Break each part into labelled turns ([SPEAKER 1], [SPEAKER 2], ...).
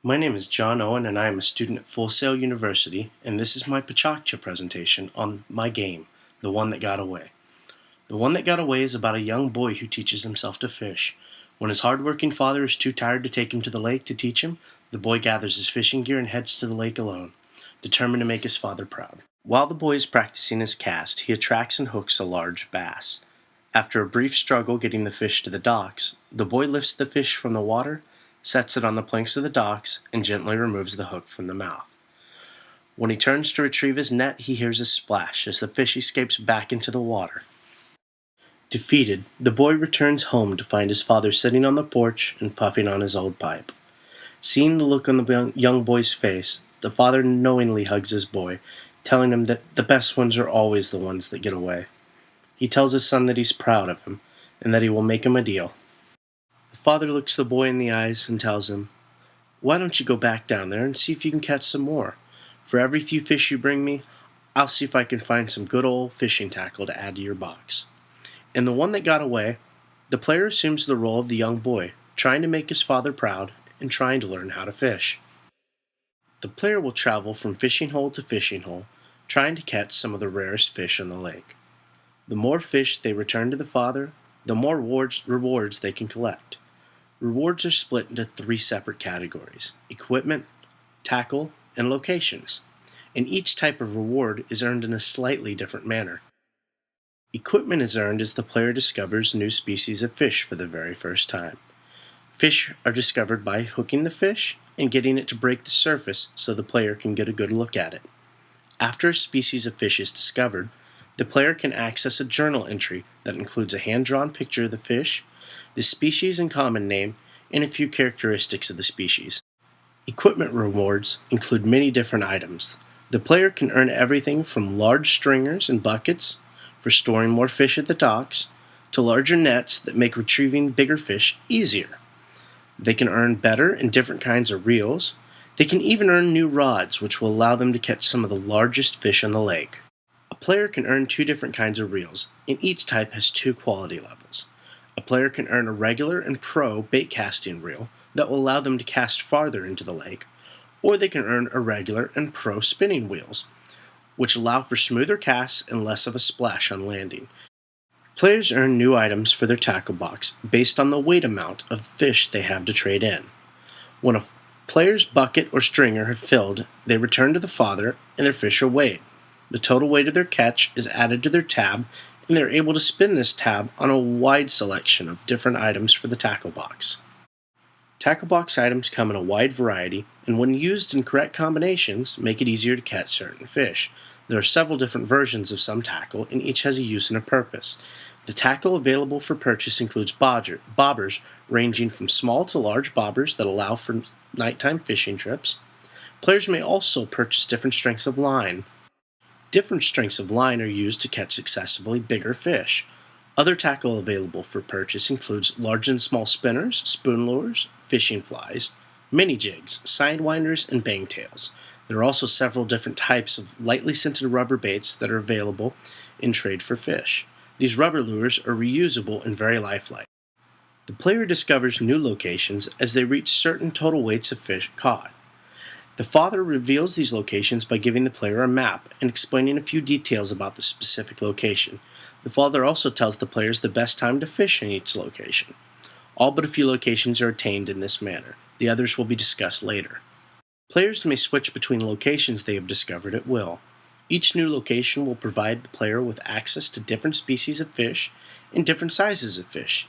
[SPEAKER 1] My name is John Owen, and I am a student at FullSail University, and this is my Pecha Kucha presentation on my game, The One That Got Away. The One That Got Away is about a young boy who teaches himself to fish. When his hard-working father is too tired to take him to the lake to teach him, the boy gathers his fishing gear and heads to the lake alone, determined to make his father proud. While the boy is practicing his cast, he attracts and hooks a large bass. After a brief struggle getting the fish to the docks, the boy lifts the fish from the water, sets it on the planks of the docks, and gently removes the hook from the mouth. When he turns to retrieve his net, he hears a splash as the fish escapes back into the water. Defeated, the boy returns home to find his father sitting on the porch and puffing on his old pipe. Seeing the look on the young boy's face, the father knowingly hugs his boy, telling him that the best ones are always the ones that get away. He tells his son that he's proud of him, and that he will make him a deal. The father looks the boy in the eyes and tells him, "Why don't you go back down there and see if you can catch some more? For every few fish you bring me, I'll see if I can find some good old fishing tackle to add to your box." In The One That Got Away, the player assumes the role of the young boy, trying to make his father proud and trying to learn how to fish. The player will travel from fishing hole to fishing hole, trying to catch some of the rarest fish in the lake. The more fish they return to the father, the more rewards they can collect. Rewards are split into 3 separate categories: equipment, tackle, and locations, and each type of reward is earned in a slightly different manner. Equipment is earned as the player discovers new species of fish for the very first time. Fish are discovered by hooking the fish and getting it to break the surface so the player can get a good look at it. After a species of fish is discovered, the player can access a journal entry that includes a hand-drawn picture of the fish, the species and common name, and a few characteristics of the species. Equipment rewards include many different items. The player can earn everything from large stringers and buckets for storing more fish at the docks, to larger nets that make retrieving bigger fish easier. They can earn better and different kinds of reels. They can even earn new rods, which will allow them to catch some of the largest fish in the lake. A player can earn 2 different kinds of reels, and each type has 2 quality levels. A player can earn a regular and pro bait casting reel that will allow them to cast farther into the lake, or they can earn a regular and pro spinning wheels, which allow for smoother casts and less of a splash on landing. Players earn new items for their tackle box based on the weight amount of fish they have to trade in. When a player's bucket or stringer have filled, they return to the father and their fish are weighed. The total weight of their catch is added to their tab, and they're able to spin this tab on a wide selection of different items for the tackle box. Tackle box items come in a wide variety, and when used in correct combinations, make it easier to catch certain fish. There are several different versions of some tackle, and each has a use and a purpose. The tackle available for purchase includes bobbers ranging from small to large bobbers that allow for nighttime fishing trips. Players may also purchase different strengths of line. Different strengths of line are used to catch successively bigger fish. Other tackle available for purchase includes large and small spinners, spoon lures, fishing flies, mini jigs, sidewinders, and bangtails. There are also several different types of lightly scented rubber baits that are available in trade for fish. These rubber lures are reusable and very lifelike. The player discovers new locations as they reach certain total weights of fish caught. The father reveals these locations by giving the player a map and explaining a few details about the specific location. The father also tells the players the best time to fish in each location. All but a few locations are attained in this manner. The others will be discussed later. Players may switch between locations they have discovered at will. Each new location will provide the player with access to different species of fish and different sizes of fish.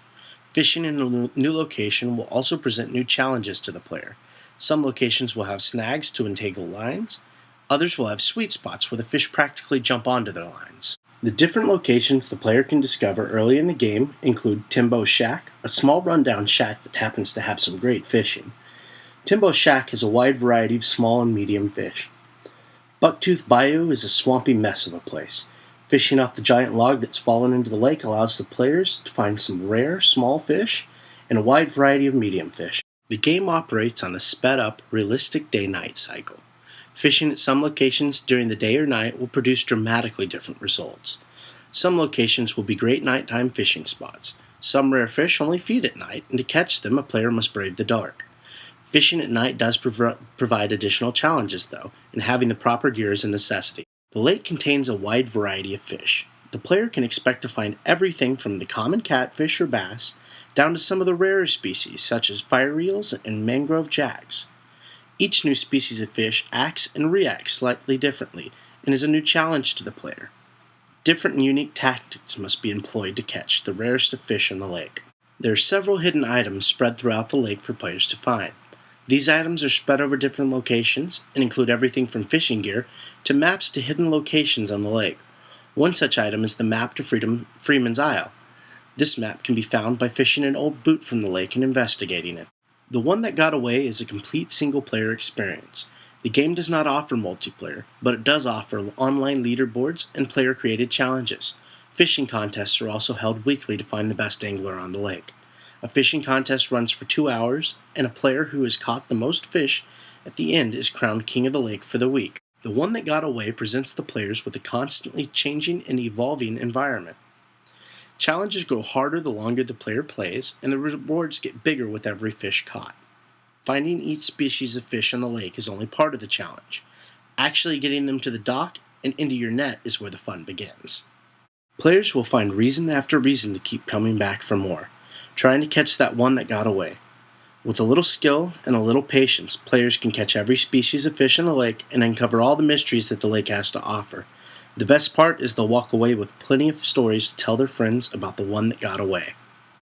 [SPEAKER 1] Fishing in a new location will also present new challenges to the player. Some locations will have snags to entangle lines. Others will have sweet spots where the fish practically jump onto their lines. The different locations the player can discover early in the game include Timbo's Shack, a small rundown shack that happens to have some great fishing. Timbo's Shack has a wide variety of small and medium fish. Bucktooth Bayou is a swampy mess of a place. Fishing off the giant log that's fallen into the lake allows the players to find some rare, small fish and a wide variety of medium fish. The game operates on a sped-up, realistic day-night cycle. Fishing at some locations during the day or night will produce dramatically different results. Some locations will be great nighttime fishing spots. Some rare fish only feed at night, and to catch them, a player must brave the dark. Fishing at night does provide additional challenges, though, and having the proper gear is a necessity. The lake contains a wide variety of fish. The player can expect to find everything from the common catfish or bass down to some of the rarer species, such as fire eels and mangrove jacks. Each new species of fish acts and reacts slightly differently and is a new challenge to the player. Different and unique tactics must be employed to catch the rarest of fish in the lake. There are several hidden items spread throughout the lake for players to find. These items are spread over different locations and include everything from fishing gear to maps to hidden locations on the lake. One such item is the map to Freeman's Isle. This map can be found by fishing an old boot from the lake and investigating it. The One That Got Away is a complete single-player experience. The game does not offer multiplayer, but it does offer online leaderboards and player-created challenges. Fishing contests are also held weekly to find the best angler on the lake. A fishing contest runs for 2 hours, and a player who has caught the most fish at the end is crowned king of the lake for the week. The One That Got Away presents the players with a constantly changing and evolving environment. Challenges grow harder the longer the player plays, and the rewards get bigger with every fish caught. Finding each species of fish on the lake is only part of the challenge. Actually getting them to the dock and into your net is where the fun begins. Players will find reason after reason to keep coming back for more, trying to catch that one that got away. With a little skill and a little patience, players can catch every species of fish in the lake and uncover all the mysteries that the lake has to offer. The best part is they'll walk away with plenty of stories to tell their friends about the one that got away.